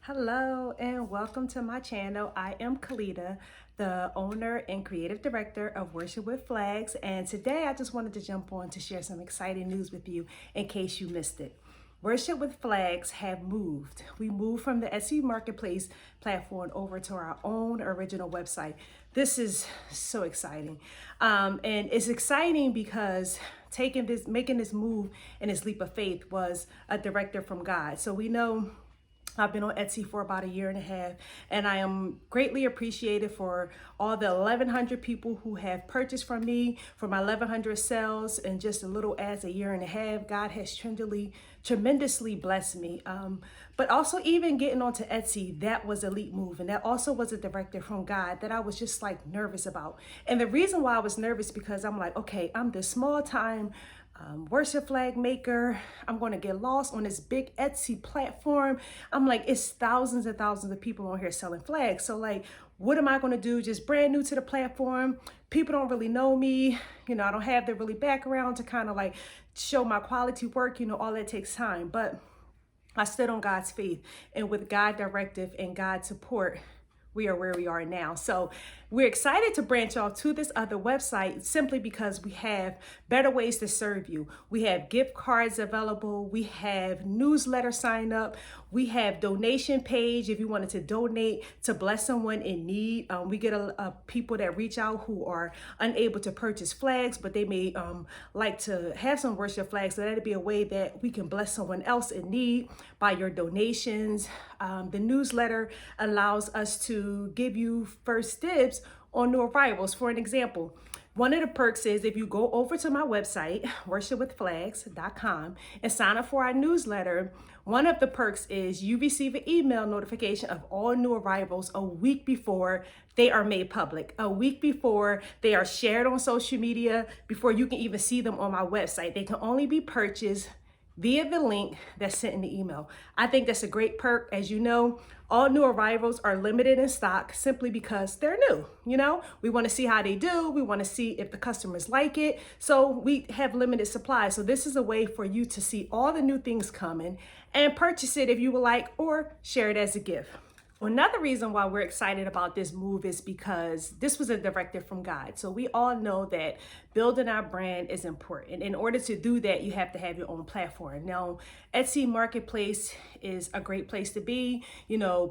Hello and welcome to my channel. I am Kalita, the owner and creative director of Worship with Flags, and today I just wanted to jump on to share some exciting news with you in case you missed it. Worship with Flags have moved. We moved from the Etsy marketplace platform over to our own original website. This is so exciting. And it's exciting because making this move and this leap of faith was a directive from God. So we know I've been on Etsy for about a year and a half, and I am greatly appreciated for all the 1,100 people who have purchased from me, for my 1,100 sales in just a little as a year and a half. God has tremendously blessed me. But also even getting onto Etsy, that was a leap move, and that also was a directive from God that I was just like nervous about. And the reason why I was nervous because I'm like, okay, I'm this small time worship flag maker. I'm going to get lost on this big Etsy platform. I'm like, it's thousands and thousands of people on here selling flags. So like, what am I going to do? Just brand new to the platform. People don't really know me. I don't have the really background to kind of like show my quality work. All that takes time. But I stood on God's faith, and with God directive and God's support, we are where we are now. So we're excited to branch off to this other website simply because we have better ways to serve you. We have gift cards available. We have newsletter sign up. We have donation page if you wanted to donate to bless someone in need. We get people that reach out who are unable to purchase flags, but they may like to have some worship flags. So that'd be a way that we can bless someone else in need by your donations. The newsletter allows us to give you first dibs on new arrivals. For an example, one of the perks is if you go over to my website, worshipwithflags.com, and sign up for our newsletter, one of the perks is you receive an email notification of all new arrivals a week before they are made public, a week before they are shared on social media, before you can even see them on my website. They can only be purchased via the link that's sent in the email. I think that's a great perk. As you know, all new arrivals are limited in stock simply because they're new. We want to see how they do. We want to see if the customers like it. So we have limited supply. So this is a way for you to see all the new things coming and purchase it if you would like, or share it as a gift. Another reason why we're excited about this move is because this was a directive from God. So we all know that building our brand is important. In order to do that, you have to have your own platform. Now, Etsy Marketplace is a great place to be.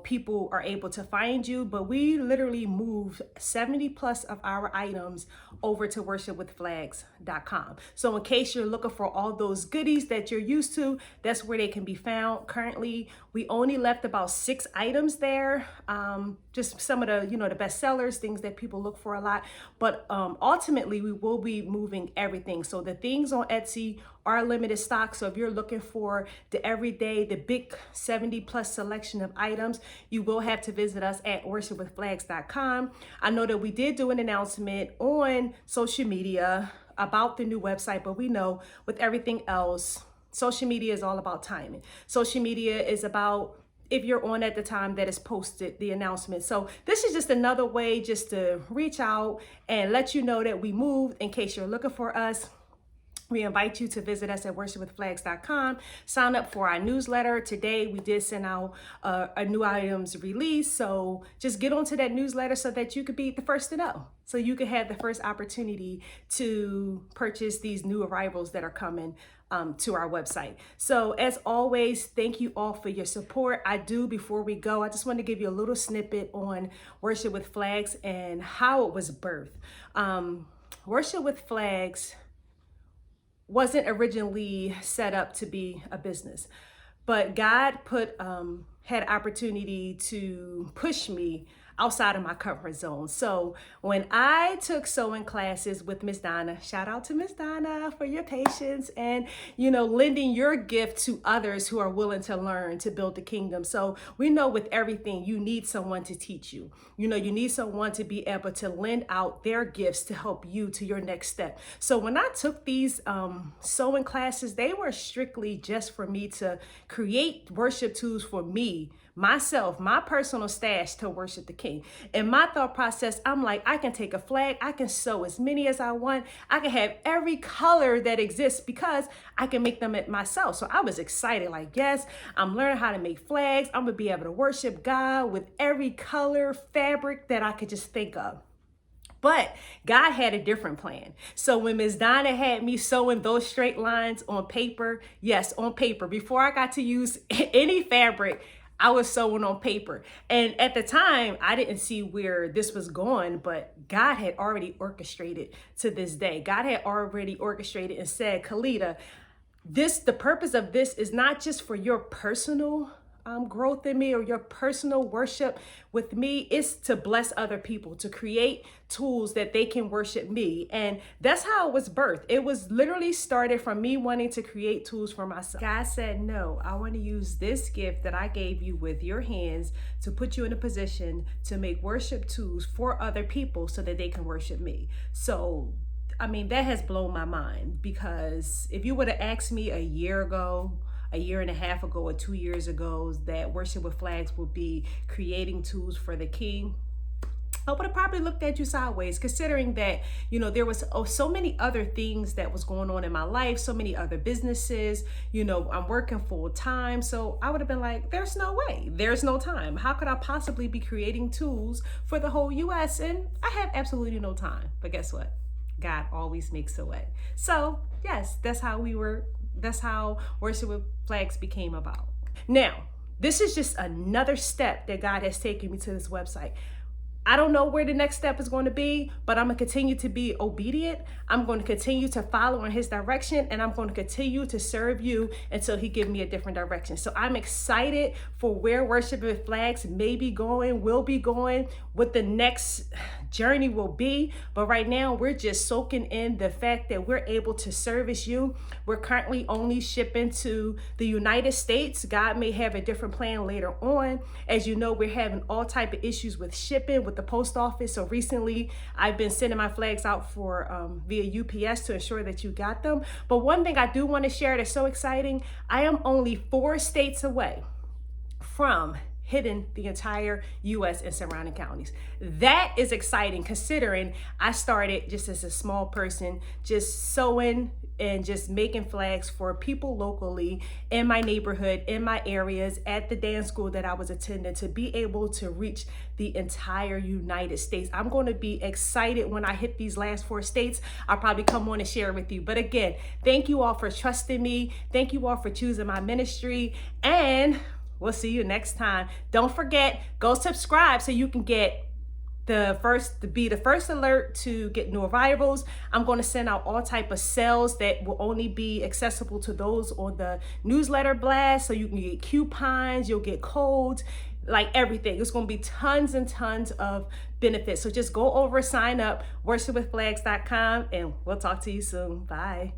People are able to find you, but we literally moved 70 plus of our items over to worshipwithflags.com. So in case you're looking for all those goodies that you're used to, that's where they can be found. Currently, we only left about 6 items there. Just some of the best sellers, things that people look for a lot. But ultimately, we will be moving everything. So the things on Etsy are limited stock. So if you're looking for the everyday, the big 70 plus selection of items, you will have to visit us at worshipwithflags.com. I know that we did do an announcement on social media about the new website, but we know with everything else, social media is all about timing. Social media is about if you're on at the time that is posted the announcement. So this is just another way just to reach out and let you know that we moved in case you're looking for us. We invite you to visit us at worshipwithflags.com. Sign up for our newsletter. Today, we did send out a new items release. So just get onto that newsletter so that you could be the first to know. So you can have the first opportunity to purchase these new arrivals that are coming to our website. So as always, thank you all for your support. Before we go, I just want to give you a little snippet on Worship with Flags and how it was birthed. Worship with Flags wasn't originally set up to be a business, but God had opportunity to push me outside of my comfort zone. So when I took sewing classes with Miss Donna, shout out to Miss Donna for your patience and, lending your gift to others who are willing to learn to build the kingdom. So we know with everything, you need someone to teach you. You need someone to be able to lend out their gifts to help you to your next step. So when I took these sewing classes, they were strictly just for me to create worship tools for me, myself, my personal stash to worship the King. In my thought process, I'm like, I can take a flag, I can sew as many as I want, I can have every color that exists because I can make them myself. So I was excited, like, yes, I'm learning how to make flags. I'm gonna be able to worship God with every color, fabric that I could just think of. But God had a different plan. So when Ms. Donna had me sewing those straight lines on paper, yes, on paper, before I got to use any fabric, I was sewing on paper. And at the time, I didn't see where this was going, but God had already orchestrated to this day. God had already orchestrated and said, Kalita, the purpose of this is not just for your personal growth in me or your personal worship with me. It's to bless other people, to create tools that they can worship me. And that's how it was birthed. It was literally started from me wanting to create tools for myself. God said, no, I want to use this gift that I gave you with your hands to put you in a position to make worship tools for other people so that they can worship me. So I mean, that has blown my mind, because if you would have asked me a year ago, a year and a half ago, or 2 years ago, that Worship with Flags will be creating tools for the King, I would have probably looked at you sideways, considering that, you know, there was so many other things that was going on in my life, so many other businesses, you know, I'm working full time. So I would have been like, there's no way, there's no time. How could I possibly be creating tools for the whole US? And I have absolutely no time. But guess what? God always makes a way. So yes, that's how Worship with Flags became about. Now, this is just another step that God has taken me to this website. I don't know where the next step is going to be, but I'm going to continue to be obedient. I'm going to continue to follow in his direction, and I'm going to continue to serve you until he gives me a different direction. So I'm excited for where Worship with Flags may be going, will be going, what the next journey will be. But right now, we're just soaking in the fact that we're able to service you. We're currently only shipping to the United States. God may have a different plan later on. As you know, we're having all type of issues with shipping, with the post office. So recently I've been sending my flags out for via UPS to ensure that you got them. But one thing I do want to share that's so exciting, I am only 4 states away from hitting the entire US and surrounding counties. That is exciting, considering I started just as a small person, just sewing and just making flags for people locally in my neighborhood, in my areas, at the dance school that I was attending, to be able to reach the entire United States. I'm going to be excited when I hit these last 4 states. I'll probably come on and share with you. But again, thank you all for trusting me. Thank you all for choosing my ministry, and we'll see you next time. Don't forget, go subscribe so you can get the first alert to get new arrivals. I'm going to send out all type of sales that will only be accessible to those on the newsletter blast. So you can get coupons, you'll get codes, like everything. It's going to be tons and tons of benefits. So just go over, sign up, worshipwithflags.com, and we'll talk to you soon. Bye.